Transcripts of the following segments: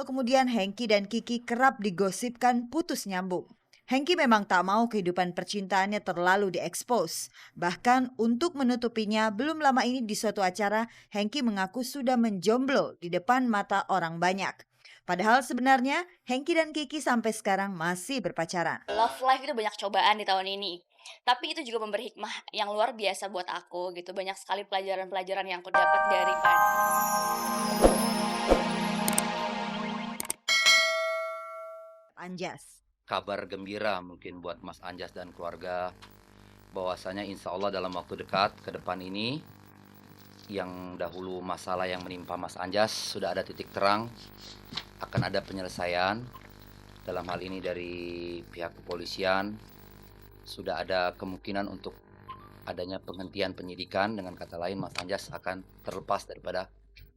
Lalu kemudian Hengki dan Kiki kerap digosipkan putus nyambung. Hengki memang tak mau kehidupan percintaannya terlalu diekspos. Bahkan untuk menutupinya, belum lama ini di suatu acara, Hengki mengaku sudah menjomblo di depan mata orang banyak. Padahal sebenarnya Hengki dan Kiki sampai sekarang masih berpacaran. Love life itu banyak cobaan di tahun ini. Tapi itu juga memberi hikmah yang luar biasa buat aku gitu. Banyak sekali pelajaran-pelajaran yang aku dapat dari Anjas. Kabar gembira mungkin buat Mas Anjas dan keluarga, bahwasanya insya Allah dalam waktu dekat ke depan ini, yang dahulu masalah yang menimpa Mas Anjas sudah ada titik terang, akan ada penyelesaian. Dalam hal ini dari pihak kepolisian sudah ada kemungkinan untuk adanya penghentian penyidikan. Dengan kata lain, Mas Anjas akan terlepas daripada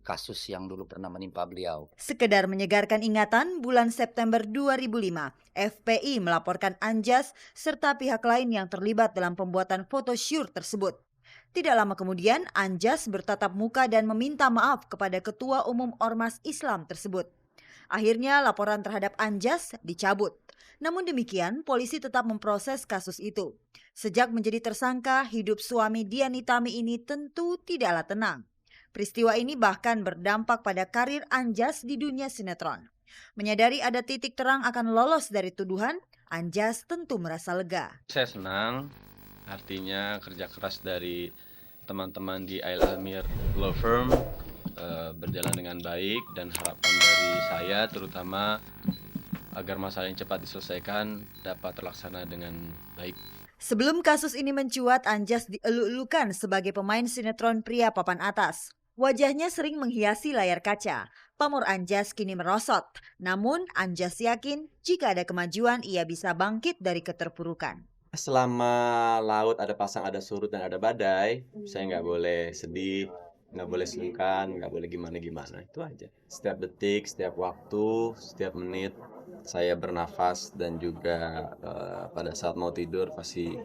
kasus yang dulu pernah menimpa beliau. Sekedar menyegarkan ingatan, bulan September 2005, FPI melaporkan Anjas serta pihak lain yang terlibat dalam pembuatan photoshoot tersebut. Tidak lama kemudian, Anjas bertatap muka dan meminta maaf kepada Ketua Umum Ormas Islam tersebut. Akhirnya laporan terhadap Anjas dicabut. Namun demikian, polisi tetap memproses kasus itu. Sejak menjadi tersangka, hidup suami Dian Nitami ini tentu tidaklah tenang. Peristiwa ini bahkan berdampak pada karir Anjas di dunia sinetron. Menyadari ada titik terang akan lolos dari tuduhan, Anjas tentu merasa lega. Saya senang, artinya kerja keras dari teman-teman di Al-Amir Law Firm berjalan dengan baik, dan harapan dari saya terutama agar masalah yang cepat diselesaikan dapat terlaksana dengan baik. Sebelum kasus ini mencuat, Anjas dieluk-elukan sebagai pemain sinetron pria papan atas. Wajahnya sering menghiasi layar kaca. Pamor Anjas kini merosot. Namun Anjas yakin jika ada kemajuan ia bisa bangkit dari keterpurukan. Selama laut ada pasang, ada surut, dan ada badai, saya nggak boleh sedih, nggak boleh sungkan, nggak boleh gimana-gimana. Itu aja. Setiap detik, setiap waktu, setiap menit, saya bernafas dan juga pada saat mau tidur pasti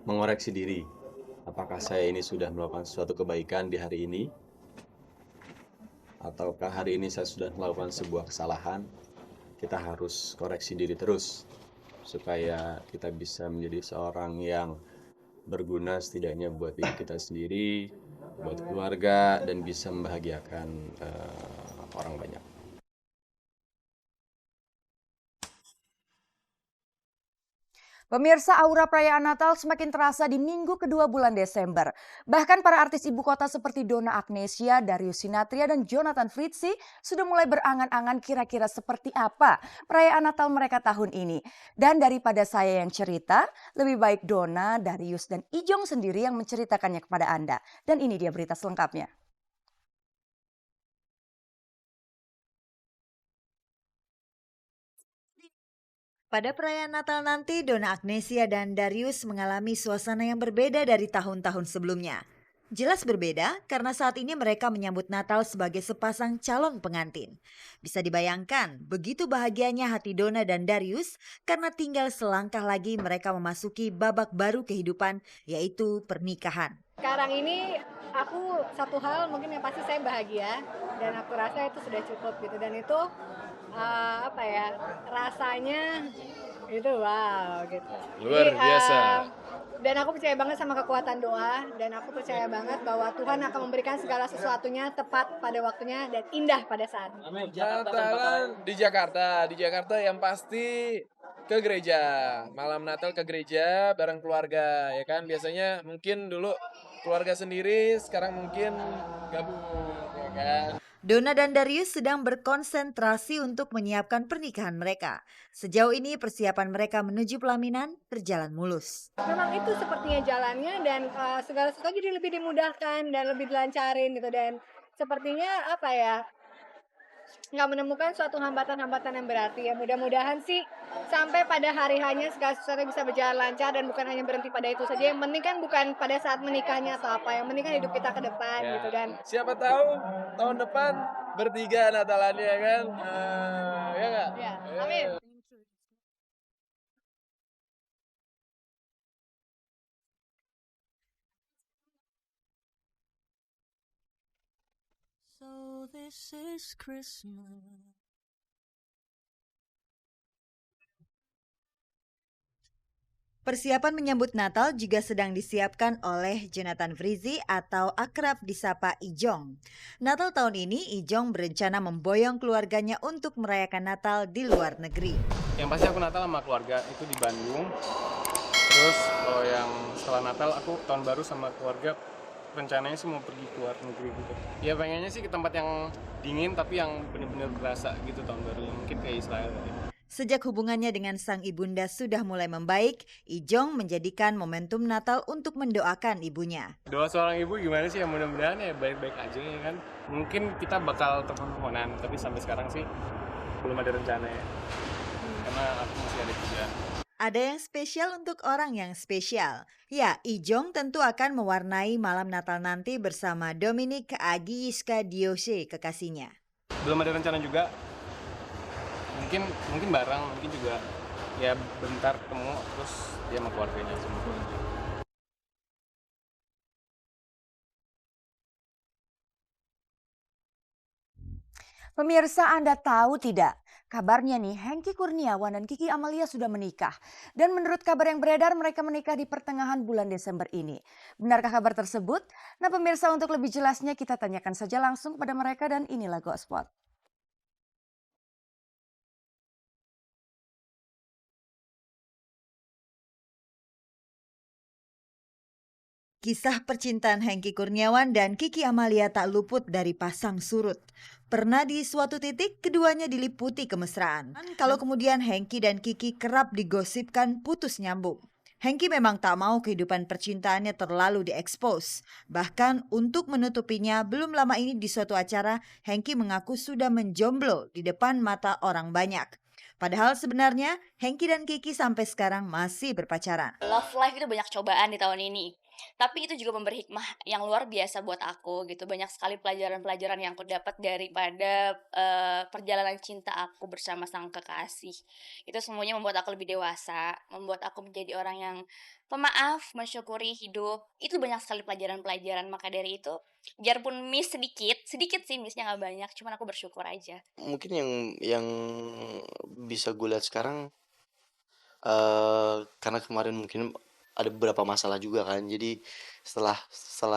mengoreksi diri. Apakah saya ini sudah melakukan sesuatu kebaikan di hari ini? Ataukah hari ini saya sudah melakukan sebuah kesalahan? Kita harus koreksi diri terus supaya kita bisa menjadi seorang yang berguna setidaknya buat diri kita sendiri, buat keluarga, dan bisa membahagiakan orang banyak. Pemirsa, aura perayaan Natal semakin terasa di minggu kedua bulan Desember. Bahkan para artis ibu kota seperti Donna Agnesia, Darius Sinathrya, dan Jonathan Fritzy sudah mulai berangan-angan kira-kira seperti apa perayaan Natal mereka tahun ini. Dan daripada saya yang cerita, lebih baik Donna, Darius, dan Ijong sendiri yang menceritakannya kepada Anda. Dan ini dia berita selengkapnya. Pada perayaan Natal nanti, Donna Agnesia dan Darius mengalami suasana yang berbeda dari tahun-tahun sebelumnya. Jelas berbeda karena saat ini mereka menyambut Natal sebagai sepasang calon pengantin. Bisa dibayangkan begitu bahagianya hati Donna dan Darius karena tinggal selangkah lagi mereka memasuki babak baru kehidupan, yaitu pernikahan. Sekarang ini aku satu hal mungkin yang pasti saya bahagia, dan aku rasa itu sudah cukup gitu, dan itu rasanya itu wow gitu. Luar biasa. Dan aku percaya banget sama kekuatan doa, dan aku percaya banget bahwa Tuhan akan memberikan segala sesuatunya tepat pada waktunya dan indah pada saatnya. Natalan di Jakarta yang pasti ke gereja. Malam Natal ke gereja bareng keluarga, ya kan? Biasanya mungkin dulu keluarga sendiri, sekarang mungkin gabung, ya kan? Donna dan Darius sedang berkonsentrasi untuk menyiapkan pernikahan mereka. Sejauh ini persiapan mereka menuju pelaminan berjalan mulus. Memang itu sepertinya jalannya, dan segala sesuatu jadi lebih dimudahkan dan lebih dilancarin gitu, dan sepertinya nggak menemukan suatu hambatan-hambatan yang berarti ya. Mudah-mudahan sih sampai pada hari hanya segala sesuatu bisa berjalan lancar dan bukan hanya berhenti pada itu saja. Yang penting kan bukan pada saat menikahnya atau apa, yang penting kan hidup kita ke depan Ya. gitu. Dan Siapa tahu tahun depan bertiga Natalannya kan, ya nggak? ya, amin. So Persiapan menyambut Natal juga sedang disiapkan oleh Jonathan Frizzy atau akrab disapa Ijong. Natal tahun ini Ijong berencana memboyong keluarganya untuk merayakan Natal di luar negeri. Yang pasti aku Natal sama keluarga itu di Bandung. Terus kalau yang setelah Natal aku tahun baru sama keluarga rencananya sih mau pergi ke luar negeri gitu. Ya pengennya sih ke tempat yang dingin tapi yang benar-benar berasa gitu tahun baru, mungkin kayak Israel gitu. Sejak hubungannya dengan sang ibunda sudah mulai membaik, Ijong menjadikan momentum Natal untuk mendoakan ibunya. Doa seorang ibu gimana sih, ya mudah-mudahan ya baik-baik aja ya kan. Mungkin kita bakal telepon-teleponan, tapi sampai sekarang sih belum ada rencana ya. Karena aku masih ada kerjaan. Ada yang spesial untuk orang yang spesial. Ya, Ijong tentu akan mewarnai malam Natal nanti bersama Dominic Agiiska Diose, kekasihnya. Belum ada rencana juga. Mungkin bareng, mungkin juga ya bentar ketemu terus dia sama keluarganya semua. Pemirsa, Anda tahu tidak? Kabarnya nih, Hengky Kurniawan dan Kiki Amalia sudah menikah. Dan menurut kabar yang beredar, mereka menikah di pertengahan bulan Desember ini. Benarkah kabar tersebut? Nah pemirsa, untuk lebih jelasnya kita tanyakan saja langsung kepada mereka dan inilah Gospot. Kisah percintaan Hengky Kurniawan dan Kiki Amalia tak luput dari pasang surut. Pernah di suatu titik keduanya diliputi kemesraan. Kalau kemudian Hengky dan Kiki kerap digosipkan putus nyambung. Hengky memang tak mau kehidupan percintaannya terlalu diekspos. Bahkan untuk menutupinya, belum lama ini di suatu acara, Hengky mengaku sudah menjomblo di depan mata orang banyak. Padahal sebenarnya Hengky dan Kiki sampai sekarang masih berpacaran. Love life itu banyak cobaan di tahun ini. Tapi itu juga memberi hikmah yang luar biasa buat aku gitu. Banyak sekali pelajaran-pelajaran yang aku dapat daripada perjalanan cinta aku bersama sang kekasih. Itu semuanya membuat aku lebih dewasa, membuat aku menjadi orang yang pemaaf, mensyukuri hidup. Itu banyak sekali pelajaran-pelajaran. Maka dari itu, biarpun miss sedikit sih missnya nggak banyak, cuman aku bersyukur aja. Mungkin yang bisa gue lihat sekarang karena kemarin mungkin ada beberapa masalah juga kan, jadi setelah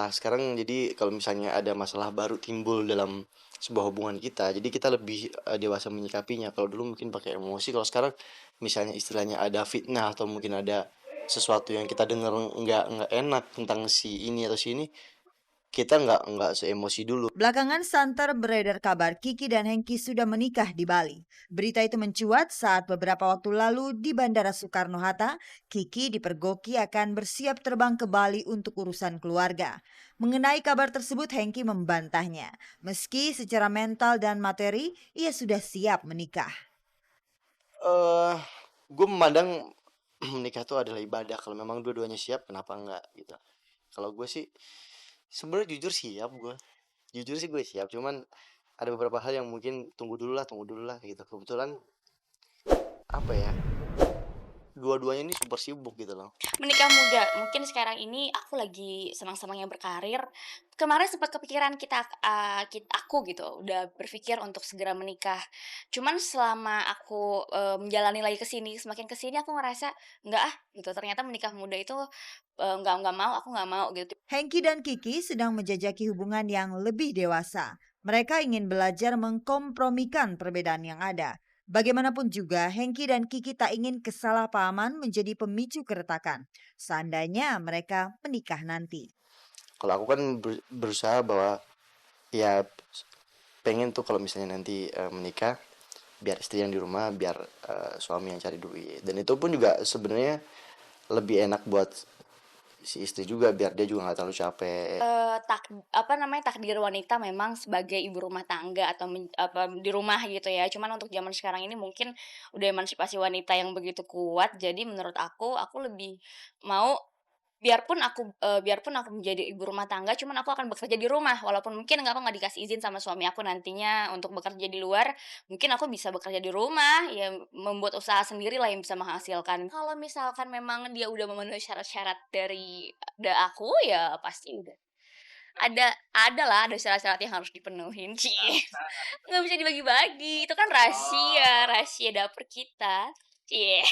sekarang, jadi kalau misalnya ada masalah baru timbul dalam sebuah hubungan kita, jadi kita lebih dewasa menyikapinya. Kalau dulu mungkin pakai emosi, kalau sekarang misalnya istilahnya ada fitnah atau mungkin ada sesuatu yang kita dengar nggak enak tentang si ini atau si ini, kita nggak seemosi dulu. Belakangan santer beredar kabar Kiki dan Hengky sudah menikah di Bali. Berita itu mencuat saat beberapa waktu lalu di Bandara Soekarno-Hatta, Kiki dipergoki akan bersiap terbang ke Bali untuk urusan keluarga. Mengenai kabar tersebut, Hengky membantahnya. Meski secara mental dan materi, ia sudah siap menikah. Gue memandang menikah itu adalah ibadah. Kalau memang dua-duanya siap, kenapa enggak gitu. Kalau gue sih sebenarnya jujur siap gue. Jujur sih gue siap, cuman ada beberapa hal yang mungkin tunggu dulu lah gitu. Kebetulan apa ya? Dua-duanya ini super sibuk gitu loh. Menikah muda, mungkin sekarang ini aku lagi senang-senangnya berkarir. Kemarin sempat kepikiran aku gitu, udah berpikir untuk segera menikah. Cuman selama aku menjalani lagi semakin kesini aku ngerasa enggak gitu. Ternyata menikah muda itu enggak mau, aku nggak mau gitu. Hengky dan Kiki sedang menjajaki hubungan yang lebih dewasa. Mereka ingin belajar mengkompromikan perbedaan yang ada. Bagaimanapun juga, Hengky dan Kiki tak ingin kesalahpahaman menjadi pemicu keretakan. Seandainya mereka menikah nanti. Kalau aku kan berusaha bahwa ya pengen tuh kalau misalnya nanti menikah, biar istri yang di rumah, biar suami yang cari duit. Dan itu pun juga sebenarnya lebih enak buat si istri juga, biar dia juga nggak terlalu capek. Takdir wanita memang sebagai ibu rumah tangga atau di rumah gitu ya. Cuman untuk zaman sekarang ini mungkin udah emansipasi wanita yang begitu kuat. Jadi menurut aku lebih mau biarpun aku menjadi ibu rumah tangga, cuman aku akan bekerja di rumah. Walaupun mungkin aku nggak dikasih izin sama suami aku nantinya untuk bekerja di luar, mungkin aku bisa bekerja di rumah, ya membuat usaha sendiri lah yang bisa menghasilkan. Kalau misalkan memang dia udah memenuhi syarat-syarat dari aku, ya pasti udah ada syarat-syarat yang harus dipenuhin, cie. Nggak bisa dibagi-bagi, itu kan rahasia dapur kita, cie.